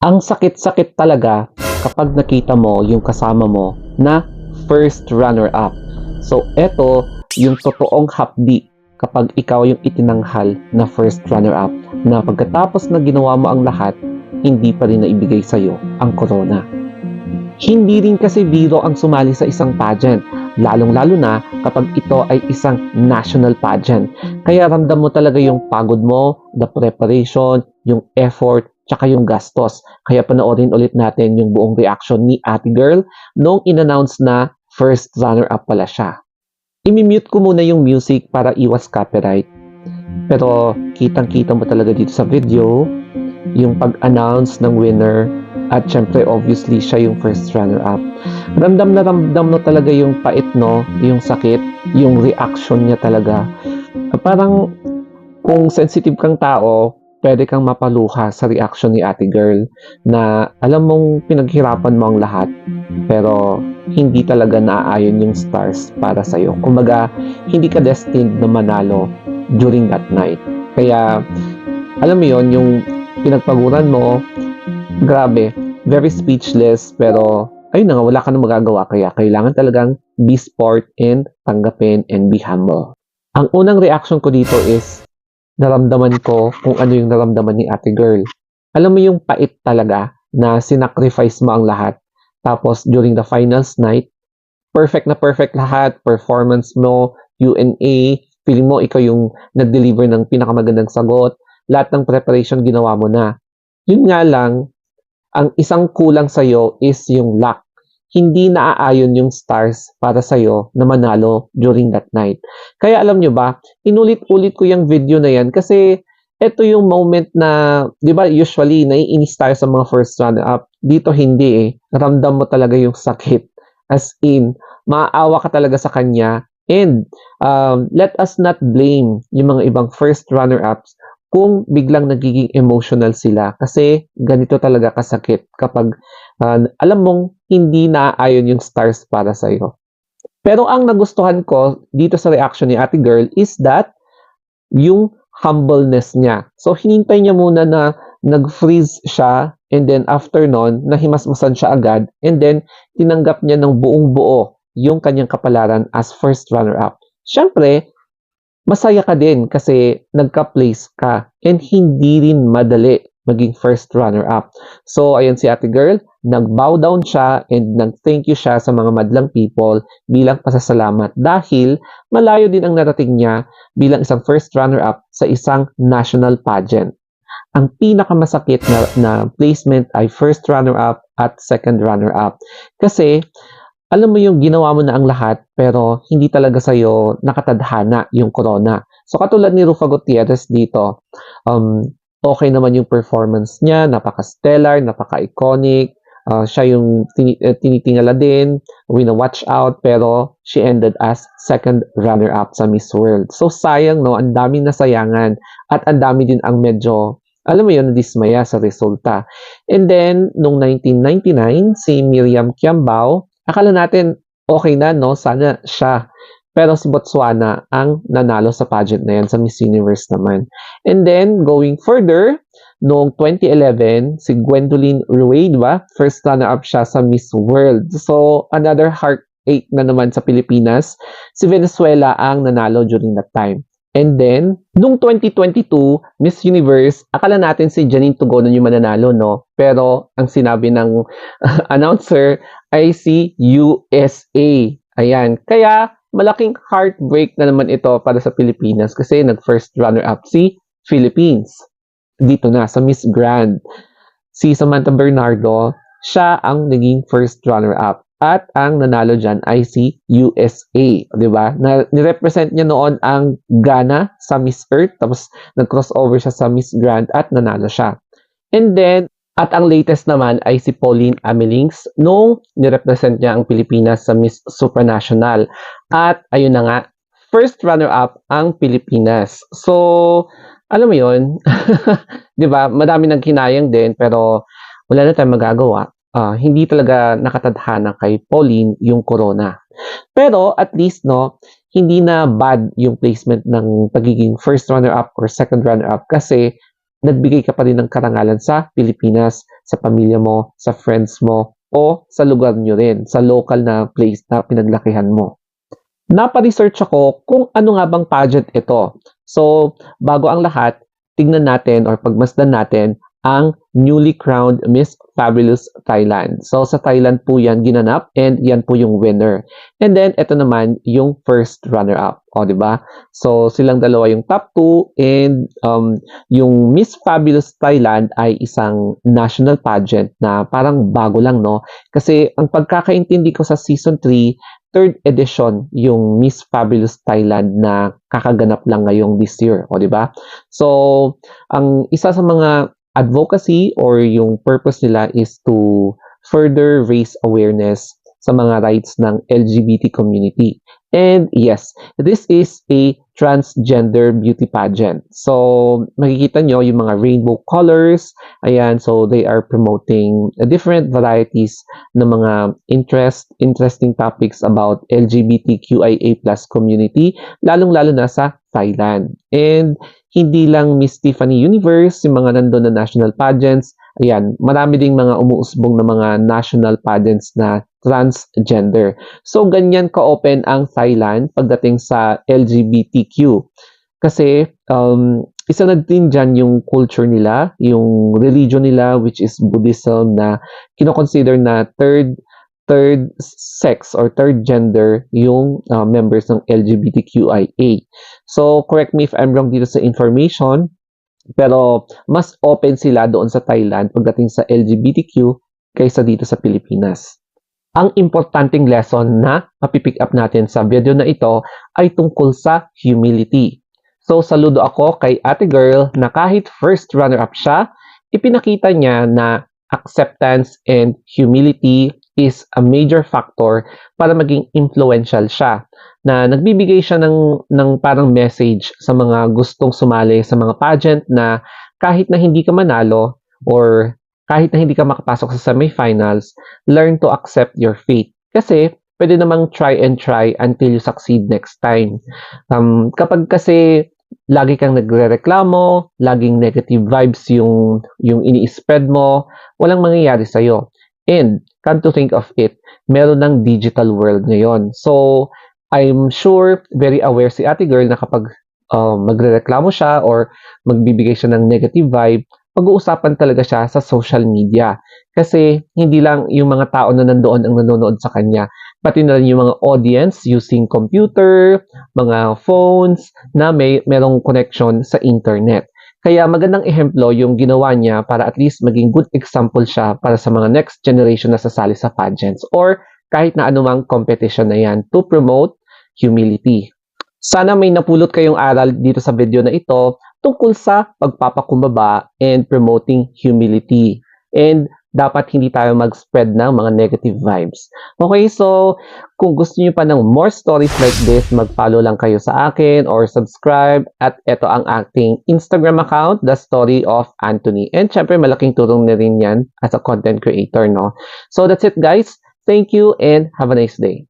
Ang sakit-sakit talaga kapag nakita mo yung kasama mo na first runner-up. So, eto yung totoong hapdi kapag ikaw yung itinanghal na first runner-up na pagkatapos na ginawa mo ang lahat, hindi pa rin naibigay sa'yo ang corona. Hindi rin kasi biro ang sumali sa isang pageant, lalong-lalo na kapag ito ay isang national pageant. Kaya ramdam mo talaga yung pagod mo, the preparation, yung effort, tsaka yung gastos. Kaya panoorin ulit natin yung buong reaction ni Ate Girl nung in-announce na first runner-up pala siya. I-mute ko muna yung music para iwas copyright. Pero kitang-kita mo talaga dito sa video yung pag-announce ng winner at syempre obviously siya yung first runner-up. Ramdam na ramdam mo talaga yung pait, no? Yung sakit, yung reaction niya talaga. Parang kung sensitive kang tao, pwede kang mapaluha sa reaction ni Ate Girl na alam mong pinaghirapan mo ang lahat pero hindi talaga naaayon yung stars para sa'yo. Kumbaga, hindi ka destined na manalo during that night. Kaya, alam mo yon yung pinagpaguran mo, grabe, very speechless, pero ayun na nga, wala ka na magagawa. Kaya kailangan talagang be sport and tanggapin and be humble. Ang unang reaction ko dito is naramdaman ko kung ano yung naramdaman ni Ate Girl. Alam mo yung pait talaga na sinacrifice mo ang lahat. Tapos during the finals night, perfect na perfect lahat. Performance mo, Q&A, feeling mo ikaw yung nag-deliver ng pinakamagandang sagot. Lahat ng preparation ginawa mo na. Yun nga lang, ang isang kulang sa'yo is yung luck. Hindi naaayon yung stars para sa'yo na manalo during that night. Kaya alam nyo ba, inulit-ulit ko yung video na yan kasi ito yung moment na, di ba usually naiinis tayo sa mga first runner-up. Dito hindi eh. Ramdam mo talaga yung sakit. As in, maaawa ka talaga sa kanya. And let us not blame yung mga ibang first runner-ups kung biglang nagiging emotional sila kasi ganito talaga kasakit kapag alam mong hindi naaayon yung stars para sa'yo. Pero ang nagustuhan ko dito sa reaction ni Ate Girl is that yung humbleness niya. So hinintay niya muna na nag-freeze siya and then after nun, nahimasmasan siya agad and then tinanggap niya ng buong buo yung kanyang kapalaran as first runner-up. Siyempre, masaya ka din kasi nagka-place ka and hindi rin madali maging first runner-up. So, ayun si Ate Girl, nag-bow down siya and nag-thank you siya sa mga madlang people bilang pasasalamat dahil malayo din ang narating niya bilang isang first runner-up sa isang national pageant. Ang pinakamasakit na placement ay first runner-up at second runner-up. Kasi, alam mo yung ginawa mo na ang lahat pero hindi talaga sa'yo nakatadhana yung corona. So katulad ni Rufa Gutierrez dito, okay naman yung performance niya, napaka-stellar, napaka-iconic, siya yung tinitingala din, wina-watch out, pero she ended as second runner-up sa Miss World. So sayang, no? Ang daming nasayangan at ang dami din ang medyo, alam mo yun, nadismaya sa resulta. And then, nung 1999, si Miriam Kiambao, akala natin okay na, no? Sana siya. Pero si Botswana ang nanalo sa pageant na yan, sa Miss Universe naman. And then, going further, noong 2011, si Gwendolyn Rueda, ba? First runner-up siya sa Miss World. So, another heartache na naman sa Pilipinas. Si Venezuela ang nanalo during that time. And then, noong 2022, Miss Universe, akala natin si Janine Tugonon yung mananalo, no? Pero, ang sinabi ng announcer ay si USA. Ayan. Kaya, malaking heartbreak na naman ito para sa Pilipinas kasi nag-first runner-up si Philippines. Dito na, sa Miss Grand. Si Samantha Bernardo, siya ang naging first runner-up. At ang nanalo dyan ay si USA. Diba? Nirepresent niya noon ang Ghana sa Miss Earth. Tapos nag-crossover siya sa Miss Grand at nanalo siya. And then, at ang latest naman ay si Pauline Amelings nung nirepresent niya ang Pilipinas sa Miss Supranational. At ayun na nga, first runner-up ang Pilipinas. So, alam mo yun, di ba? Madami nang kinayang din pero wala na tayong magagawa. Hindi talaga nakatadhana kay Pauline yung corona. Pero at least, no, hindi na bad yung placement ng pagiging first runner-up or second runner-up kasi nagbigay ka pa rin ng karangalan sa Pilipinas sa pamilya mo, sa friends mo, o sa lugar nyo rin, sa local na place na pinaglakihan mo. Napa-research ako kung ano nga bang pageant ito. So, bago ang lahat, tignan natin or pagmasdan natin ang newly crowned Miss Fabulous Thailand. So, sa Thailand po yan ginanap and yan po yung winner. And then, ito naman yung first runner-up. O, di ba? So, silang dalawa yung top 2 and yung Miss Fabulous Thailand ay isang national pageant na parang bago lang, no? Kasi ang pagkakaintindi ko sa season 3, third edition yung Miss Fabulous Thailand na kakaganap lang ngayong this year, o di ba? So, ang isa sa mga advocacy or yung purpose nila is to further raise awareness sa mga rights ng LGBT community. And yes, this is a transgender beauty pageant. So, makikita nyo yung mga rainbow colors. Ayan, so they are promoting different varieties ng mga interesting topics about LGBTQIA+ community, lalong-lalo na sa Thailand. And hindi lang Miss Tiffany Universe, yung mga nandun na national pageants, ayan, marami ding mga umuusbong na mga national pageants na transgender. So, ganyan ka-open ang Thailand pagdating sa LGBTQ. Kasi, isa na din dyan yung culture nila, yung religion nila, which is Buddhism, na kinoconsider na third sex or third gender yung members ng LGBTQIA. So, correct me if I'm wrong dito sa information, pero mas open sila doon sa Thailand pagdating sa LGBTQ kaysa dito sa Pilipinas. Ang importanteng lesson na mapipick up natin sa video na ito ay tungkol sa humility. So, saludo ako kay Ate Girl na kahit first runner-up siya, ipinakita niya na acceptance and humility is a major factor para maging influential siya. Na nagbibigay siya ng parang message sa mga gustong sumali sa mga pageant na kahit na hindi ka manalo or kahit na hindi ka makapasok sa semifinals, learn to accept your fate. Kasi, pwede namang try and try until you succeed next time. Kapag kasi lagi kang nagrereklamo, laging negative vibes yung ini-spread mo, walang mangyayari sa'yo. And, come to think of it, meron ng digital world ngayon. So, I'm sure, very aware si Ate Girl na kapag magrereklamo siya or magbibigay siya ng negative vibe, pag-uusapan talaga siya sa social media. Kasi hindi lang yung mga tao na nandoon ang nanonood sa kanya, pati na rin yung mga audience using computer, mga phones na merong connection sa internet. Kaya magandang ehemplo yung ginawa niya para at least maging good example siya para sa mga next generation na sasali sa pageants or kahit na anumang competition na yan to promote humility. Sana may napulot kayong aral dito sa video na ito tungkol sa pagpapakumbaba and promoting humility. And dapat hindi tayo mag-spread ng mga negative vibes. Okay, so kung gusto niyo pa ng more stories like this, mag-follow lang kayo sa akin or subscribe. At ito ang ating Instagram account, The Story of Anthony. And syempre, malaking tulong na rin yan as a content creator, no? So that's it, guys. Thank you and have a nice day.